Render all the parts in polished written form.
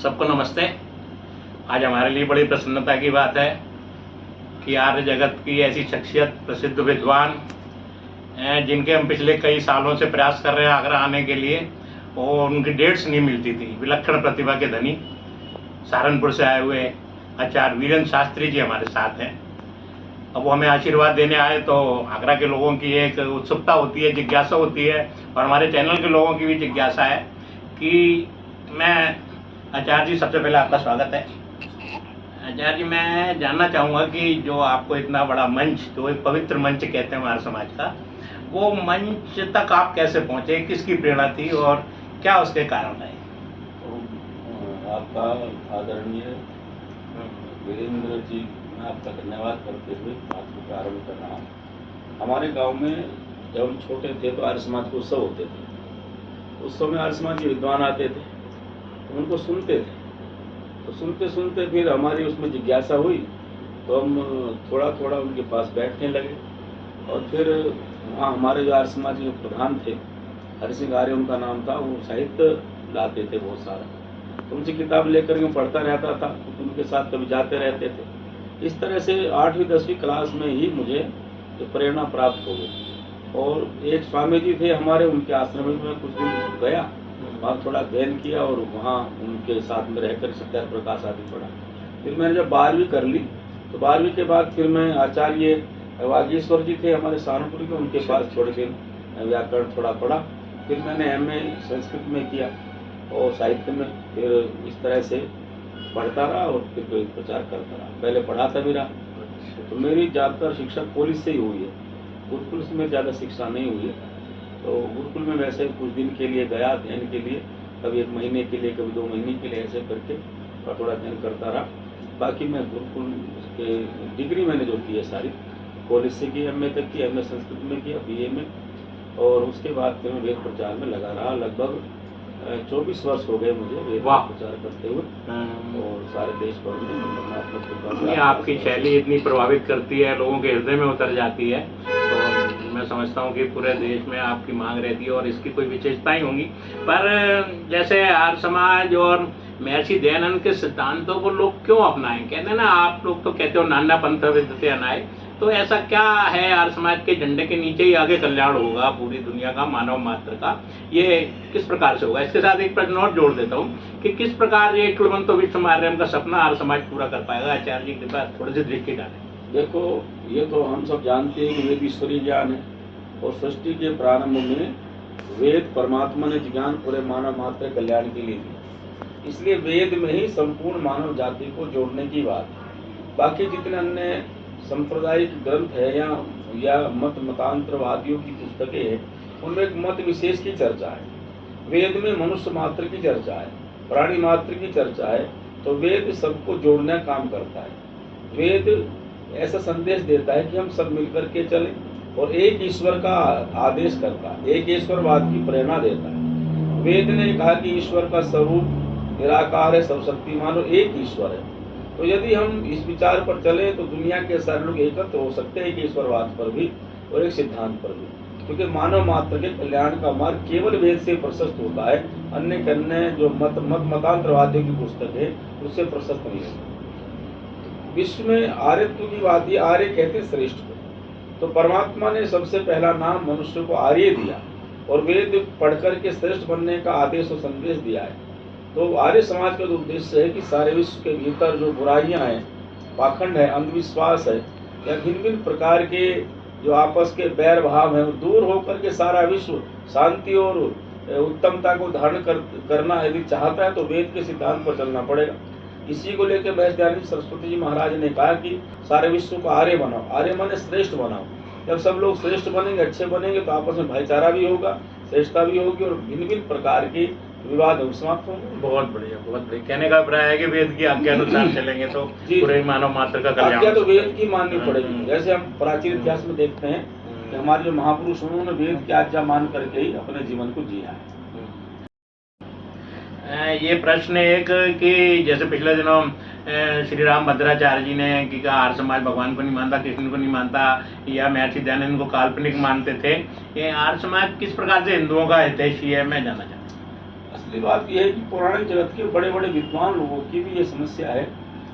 सबको नमस्ते। आज हमारे लिए बड़ी प्रसन्नता की बात है कि आर्य जगत की ऐसी शख्सियत, प्रसिद्ध विद्वान हैं जिनके हम पिछले कई सालों से प्रयास कर रहे हैं आगरा आने के लिए और उनकी डेट्स नहीं मिलती थी। विलक्षण प्रतिभा के धनी सहारनपुर से आए हुए आचार्य वीरेंद्र शास्त्री जी हमारे साथ हैं। अब वो हमें आशीर्वाद देने आए तो आगरा के लोगों की एक उत्सुकता होती है, जिज्ञासा होती है और हमारे चैनल के लोगों की भी जिज्ञासा है कि मैं आचार्य जी, सबसे पहले आपका स्वागत है। आचार्य जी, मैं जानना चाहूँगा कि जो आपको इतना बड़ा मंच, जो एक पवित्र मंच कहते हैं हमारे समाज का, वो मंच तक आप कैसे पहुँचे, किसकी प्रेरणा थी और क्या उसके कारण रहे? आपका आदरणीय वीरेंद्र जी, मैं आपका धन्यवाद करते हुए बात को प्रारंभ कर रहा हूँ। हमारे गांव में जब हम छोटे थे तो आर्य समाज के उत्सव होते थे। उत्सव में आर्य समाज के विद्वान आते थे, तो उनको सुनते थे। तो सुनते सुनते फिर हमारी उसमें जिज्ञासा हुई, तो हम थोड़ा थोड़ा उनके पास बैठने लगे। और फिर वहाँ हमारे जो आर्य समाज के प्रधान थे, हरि सिंह आर्य उनका नाम था, वो साहित्य लाते थे बहुत सारा, तो उनसे किताब लेकर के पढ़ता रहता था, तो उनके साथ कभी जाते रहते थे। इस तरह से 8वीं 10वीं क्लास में ही मुझे जो प्रेरणा प्राप्त हो गई। और एक स्वामी जी थे हमारे, उनके आश्रम में कुछ दिन गया, वहाँ थोड़ा अध्ययन किया और वहाँ उनके साथ में रहकर सत्याग्रह प्रकाश आदि पढ़ा। फिर मैंने जब 12वीं कर ली, तो 12वीं के बाद फिर मैं आचार्य वागीश्वर जी थे हमारे सहारनपुर के, उनके पास थोड़े दिन व्याकरण थोड़ा पढ़ा। फिर मैंने MA संस्कृत में किया और साहित्य में। फिर इस तरह से पढ़ता रहा और फिर प्रचार करता रहा। पहले पढ़ा था मेरा, तो मेरी ज़्यादातर शिक्षा कॉलेज से ही हुई है, गुरुकुल में ज़्यादा शिक्षा नहीं हुई है। तो गुरुकुल में वैसे कुछ दिन के लिए गया अध्ययन के लिए, कभी 1 महीने के लिए, कभी 2 महीने के लिए, ऐसे करके थोड़ा अध्ययन करता रहा। बाकी मैं गुरुकुल के डिग्री मैंने जो की है सारी कॉलेज से की, MA तक की, MA संस्कृत में किया, BA में। और उसके बाद फिर मैं वेद प्रचार में लगा रहा। लगभग 24 वर्ष हो गए मुझे वेद प्रचार करते हुए और सारे देश भर में। ये आपकी शैली इतनी प्रभावित करती है, लोगों के हृदय में उतर जाती है, तो मैं समझता हूँ कि पूरे देश में आपकी मांग रहती है और इसकी कोई विशेषताएं होंगी। पर जैसे आर्य समाज और महर्षि दयानंद के सिद्धांतों को लोग क्यों अपनाएं? कहते हैं ना, आप लोग तो कहते हो नाना पंथ विद्यते अनाय, तो ऐसा क्या है आर्य समाज के झंडे के नीचे ही आगे कल्याण होगा पूरी दुनिया का, मानव मात्र का? ये किस प्रकार से होगा? इसके साथ एक प्रश्न और जोड़ देता हूँ कि किस प्रकार ये कुलवंतो विश्वमार्यम का सपना आर्य समाज पूरा कर पाएगा? आचार्य जी के पास थोड़ी सी दृष्टि डालें। देखो, ये तो हम सब जानते हैं कि वेद ईश्वरीय ज्ञान है और सृष्टि के प्रारंभ में वेद परमात्मा ने ज्ञान पूरे मानव मात्र कल्याण के लिए दिया। इसलिए वेद में ही संपूर्ण मानव जाति को जोड़ने की बात है। बाकी जितने अन्य सांप्रदायिक ग्रंथ है या मतांतरवादियों की पुस्तकें हैं, उनमें एक मत विशेष की चर्चा है। वेद में मनुष्य मात्र की चर्चा है, प्राणी मात्र की चर्चा है। तो वेद सबको जोड़ने का काम करता है। वेद ऐसा संदेश देता है कि हम सब मिलकर के चलें और एक ईश्वर का आदेश करता है, एक ईश्वरवाद की प्रेरणा देता है। वेद ने कहा कि ईश्वर का स्वरूप निराकार है, सर्वशक्तिमान और एक ईश्वर है। तो यदि हम इस विचार पर चले तो दुनिया के सारे लोग एकत्र हो सकते हैं कि ईश्वरवाद पर भी और एक सिद्धांत पर भी, क्योंकि मानव मात्र के कल्याण का मार्ग केवल वेद से प्रशस्त होता है। अन्य जो मतांतरवादियों की पुस्तक है उससे प्रशस्त नहीं है। विश्व में आर्यत्व की बात, ये आर्य कहते हैं श्रेष्ठ को। तो परमात्मा ने सबसे पहला नाम मनुष्य को आर्य दिया और वेद पढ़कर के श्रेष्ठ बनने का आदेश और संदेश दिया है। तो आर्य समाज का जो उद्देश्य है कि सारे विश्व के भीतर जो बुराइयां हैं, पाखंड है, अंधविश्वास है या भिन्न भिन्न प्रकार के जो आपस के बैर भाव है, दूर होकर के सारा विश्व शांति और उत्तमता को धारण करना यदि चाहता है तो वेद के सिद्धांत पर चलना पड़ेगा। इसी को लेकर महर्षि दयानंद सरस्वती जी महाराज ने कहा कि सारे विश्व को आर्य बनाओ। आर्य माने श्रेष्ठ बनाओ। जब सब लोग श्रेष्ठ बनेंगे, अच्छे बनेंगे, तो आपस में भाईचारा भी होगा, श्रेष्ठता भी होगी और भिन्न भिन्न प्रकार की विवाद समाप्त होंगे। बहुत बढ़िया, बहुत बढ़िया। कहने का अभिप्राय है कि वेद की आज्ञा अनुसार चलेंगे तो पूरे मानव मात्र का कल्याण। आज्ञा तो वेद की माननी पड़ेगी। जैसे हम प्राचीन इतिहास में देखते हैं कि हमारे जो महापुरुष उन्होंने वेद की आज्ञा मान करके ही अपने जीवन को जिया है। ये प्रश्न एक कि जैसे पिछले दिनों श्री राम भद्राचार्य जी ने कि आर्य समाज भगवान को नहीं मानता, कृष्ण को नहीं मानता, या महर्षि दयानंद को काल्पनिक मानते थे। ये आर्य समाज किस प्रकार से हिंदुओं का हितैषी है, मैं जानना चाहता हूँ। दूसरी बात यह है कि पौराणिक जगत के बड़े बड़े विद्वान लोगों की भी ये समस्या है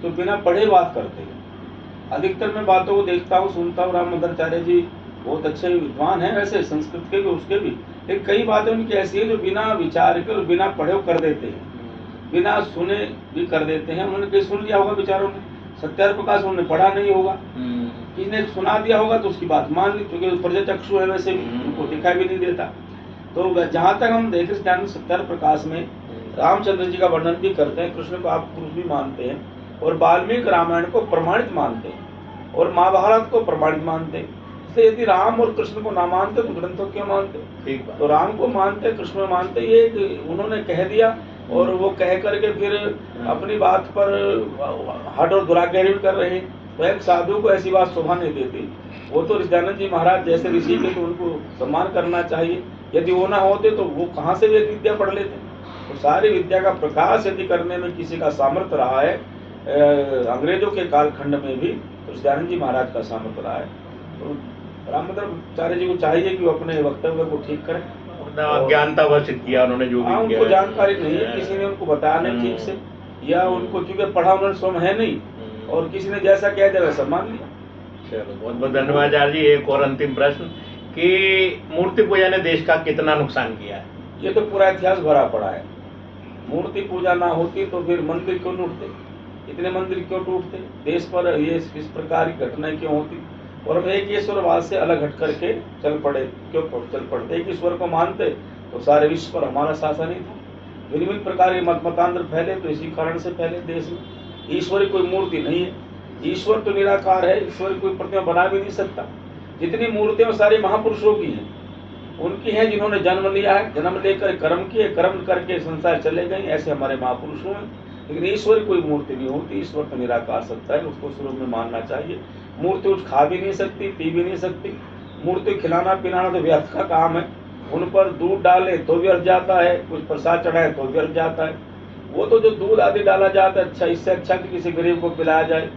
तो बिना पढ़े बात करते हैं। अधिकतर मैं बातों को देखता हूँ, सुनता हूँ, रामभद्राचार्य जी बहुत अच्छे विद्वान हैं वैसे संस्कृत के भी उसके भी, लेकिन कई बातें उनकी ऐसी है जो बिना विचार के और बिना पढ़े कर देते हैं, बिना सुने भी कर देते हैं। उन्होंने कहीं सुन लिया होगा बेचारों ने, सत्यार प्रकाश उन्होंने पढ़ा नहीं होगा, किसी ने सुना दिया होगा तो उसकी बात मान ली, क्योंकि प्रजचक्षु है वैसे भी, उनको दिखाई भी नहीं देता। तो जहाँ तक हम देखें ज्ञान सत्यार प्रकाश में रामचंद्र जी का वर्णन भी करते हैं, कृष्ण को आप पुरुष भी मानते हैं, और वाल्मीकि रामायण को प्रमाणित मानते हैं, और महाभारत को प्रमाणित मानते हैं। इसलिए यदि राम और कृष्ण को ना मानते तो ग्रंथों क्यों मानते? तो राम को मानते, कृष्ण को मानते, ये उन्होंने कह दिया और वो कह करके फिर अपनी बात पर हट और दुरागहरी भी कर रहे हैं। तो एक साधु को ऐसी बात शोभा नहीं देती। वो तो ऋषिदानंद जी महाराज जैसे ऋषि के, तो उनको सम्मान करना चाहिए। यदि वो ना होते तो वो कहाँ से वेद विद्या पढ़ लेते? तो सारी विद्या का प्रकाश यदि करने में किसी का सामर्थ्य रहा है अंग्रेजों के कालखंड में भी, तो ऋषिदानंद जी महाराज का सामर्थ्य रहा है। तो रामभद्राचार्य जी को चाहिए कि वो अपने वक्तव्य को ठीक करें। अज्ञानता वश किया उन्होंने जो भी उनको जानकारी नहीं है, किसी ने उनको बताया नहीं ठीक से, या उनको क्योंकि पढ़ा उन्होंने स्वयं है नहीं, और किसी ने जैसा कह दिया वैसा मान लिया। चलो बहुत बहुत धन्यवाद आचार्य जी। एक और अंतिम प्रश्न कि मूर्ति पूजा ने देश का कितना नुकसान किया है? ये तो पूरा इतिहास भरा पड़ा है। मूर्ति पूजा ना होती तो फिर मंदिर क्यों टूटते, इतने मंदिर क्यों टूटते, देश पर ये इस प्रकार की घटनाएं क्यों होती, और हम एक ईश्वरवाद से अलग हट करके चल पड़ते। एक ईश्वर को मानते तो सारे विश्व पर हमारा शासन ही था। भिन्न प्रकार के मतांतर फैले तो इसी कारण से फैले देश में। ईश्वर कोई मूर्ति नहीं है, ईश्वर तो निराकार है, ईश्वर कोई प्रतिमा बना भी नहीं सकता। जितनी मूर्तियां सारी महापुरुषों की हैं, उनकी हैं जिन्होंने जन्म लिया है, जन्म लेकर कर्म किए, कर्म करके संसार चले गए, ऐसे हमारे महापुरुषों हैं। लेकिन ईश्वर कोई मूर्ति नहीं होती, ईश्वर तो निराकार सत्ता है, उसको स्वरूप में मानना चाहिए। मूर्ति कुछ खा भी नहीं सकती, पी भी नहीं सकती। मूर्ति खिलाना पिलाना तो व्यर्थ का काम है, उन पर दूध डाले तो व्यर्थ जाता है, कुछ प्रसाद चढ़ाए तो व्यर्थ जाता है। वो तो जो दूध आदि डाला जाता है, अच्छा इससे अच्छा कि किसी गरीब को पिलाया जाए,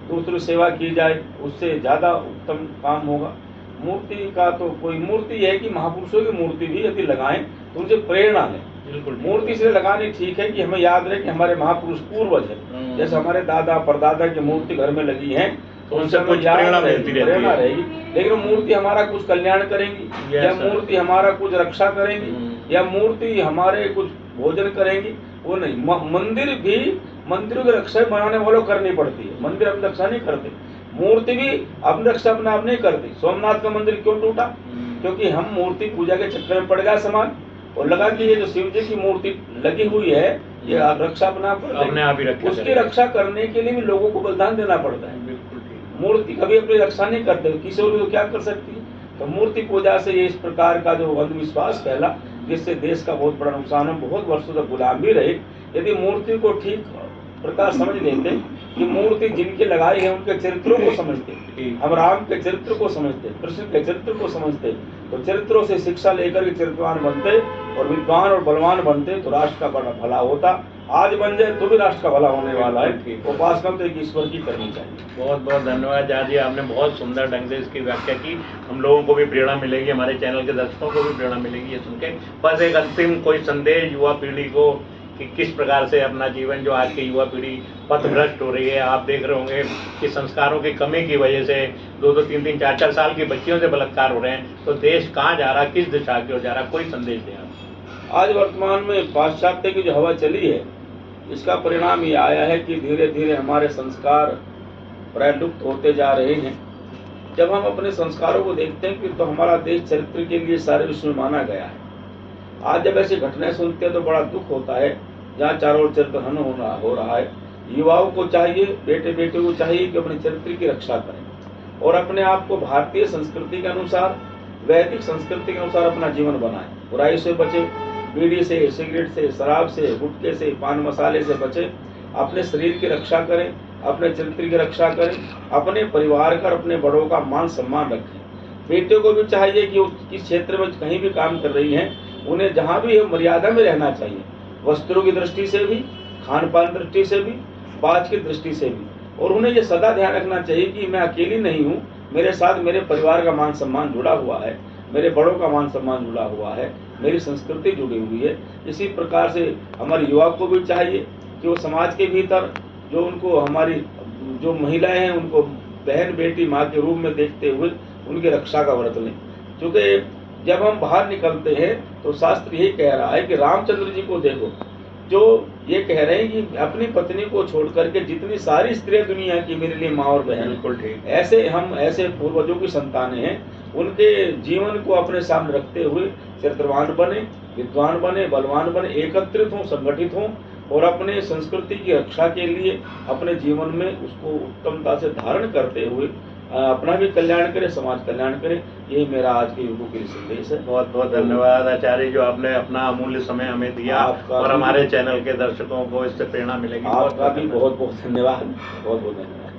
दूसरी सेवा की जाए, उससे ज्यादा उत्तम काम होगा। मूर्ति का तो कोई मूर्ति है कि महापुरुषों की मूर्ति भी यदि लगाएं तो उनसे प्रेरणा लें। बिल्कुल मूर्ति इसलिए लगानी ठीक है कि हमें याद रहे कि हमारे महापुरुष पूर्वज है। जैसे हमारे दादा परदादा की मूर्ति घर में लगी है तो उनसे कुछ प्रेरणा रहेगी, लेकिन मूर्ति हमारा कुछ कल्याण करेंगी या मूर्ति हमारा कुछ रक्षा करेंगी या मूर्ति हमारे कुछ भोजन करेंगी, वो नहीं। मंदिर भी मंदिरों की रक्षा बनाने वालों करनी पड़ती है, मंदिर अपनी रक्षा नहीं करते। मूर्ति भी अपनी रक्षा अपने आप नहीं करती। सोमनाथ का मंदिर क्यों टूटा? क्योंकि हम मूर्ति पूजा के चक्कर में पड़ गया समाज, और लगा कि ये जो शिव जी की मूर्ति लगी हुई है ये रक्षा अपने आप ही रखे, उसकी रक्षा करने के लिए भी लोगों को बलिदान देना पड़ता है। मूर्ति कभी अपनी रक्षा नहीं करते, किसी और तो क्या कर सकती है? तो मूर्ति पूजा से ये इस प्रकार का जो अंधविश्वास फैला, जिससे देश का बहुत बड़ा नुकसान है, बहुत वर्षों तक गुलाम भी रहे। यदि मूर्ति को ठीक प्रकार समझ लेते कि मूर्ति जिनके लगाई है उनके चरित्रों को समझते, हम राम के चरित्र को समझते, कृष्ण के चरित्र को समझते, तो चरित्रों से शिक्षा लेकर के चरित्रवान बनते और विद्वान और बलवान बनते तो राष्ट्र का बड़ा भला होता। आज बन जाए तो भी राष्ट्र का भला होने वाला है। उपासना तो एक ईश्वर की करनी चाहिए। बहुत बहुत धन्यवाद आचार्य जी, आपने बहुत सुंदर ढंग से इसकी व्याख्या की। हम लोगों को भी प्रेरणा मिलेगी, हमारे चैनल के दर्शकों को भी प्रेरणा मिलेगी ये सुन के। बस एक अंतिम कोई संदेश युवा पीढ़ी को कि किस प्रकार से अपना जीवन, जो आज की युवा पीढ़ी पथभ्रष्ट हो रही है, आप देख रहे होंगे कि संस्कारों की कमी की वजह से 2-2, 3-3, 4-4 साल की बच्चियों से बलात्कार हो रहे हैं, तो देश कहाँ जा रहा, किस दिशा की ओर जा रहा, कोई संदेश दें आप। आज वर्तमान में पाश्चात्य की जो हवा चली है, इसका परिणाम ये आया है कि धीरे धीरे हमारे संस्कार प्रलुप्त होते जा रहे हैं। जब हम अपने संस्कारों को देखते हैं कि तो हमारा देश चरित्र के लिए सारे विश्व में माना गया है। आज जब ऐसी घटनाएं सुनते हैं तो बड़ा दुख होता है, जहाँ चारों ओर चरित्र हनन हो रहा है। युवाओं को चाहिए, बेटे बेटे को चाहिए कि अपने चरित्र की रक्षा करें और अपने आप को भारतीय संस्कृति के अनुसार, वैदिक संस्कृति के अनुसार अपना जीवन बनाएं। बुराई से बचे, बीड़ी से, सिगरेट से, शराब से, गुटखे से, पान मसाले से बचे, अपने शरीर की रक्षा करें, अपने चरित्र की रक्षा करें, अपने परिवार का, अपने बड़ों का मान सम्मान रखें। बेटियों को भी चाहिए कि किस क्षेत्र में कहीं भी काम कर रही हैं, उन्हें जहाँ भी मर्यादा में रहना चाहिए, वस्त्रों की दृष्टि से भी, खान पान दृष्टि से भी, बात की दृष्टि से भी। और उन्हें ये सदा ध्यान रखना चाहिए कि मैं अकेली नहीं हूँ, मेरे साथ मेरे परिवार का मान सम्मान जुड़ा हुआ है। मेरे बड़ों का मान सम्मान जुड़ा हुआ है, मेरी संस्कृति जुड़ी हुई है। इसी प्रकार से हमारे युवा को भी चाहिए कि वो समाज के भीतर जो उनको हमारी जो महिलाएं हैं उनको बहन बेटी माँ के रूप में देखते हुए उनकी रक्षा का व्रत लें। क्योंकि जब हम बाहर निकलते हैं तो शास्त्र यही कह रहा है कि रामचंद्र जी को देखो, जो ये कह रहे हैं कि अपनी पत्नी को छोड़ करके जितनी सारी स्त्रियां दुनिया की मेरे लिए माँ और बहन। बिल्कुल ठीक। ऐसे हम ऐसे पूर्वजों की संतानें हैं, उनके जीवन को अपने सामने रखते हुए चरित्रवान बने, विद्वान बने, बलवान बने, एकत्रित हों, संगठित हों और अपने संस्कृति की रक्षा के लिए अपने जीवन में उसको उत्तमता से धारण करते हुए अपना भी कल्याण करें, समाज कल्याण करें। यही मेरा आज के युगों के लिए संदेश है। बहुत बहुत धन्यवाद आचार्य, जो आपने अपना अमूल्य समय हमें दिया और हमारे चैनल के दर्शकों को इससे प्रेरणा मिलेगी। आपका भी बहुत बहुत धन्यवाद, बहुत बहुत धन्यवाद।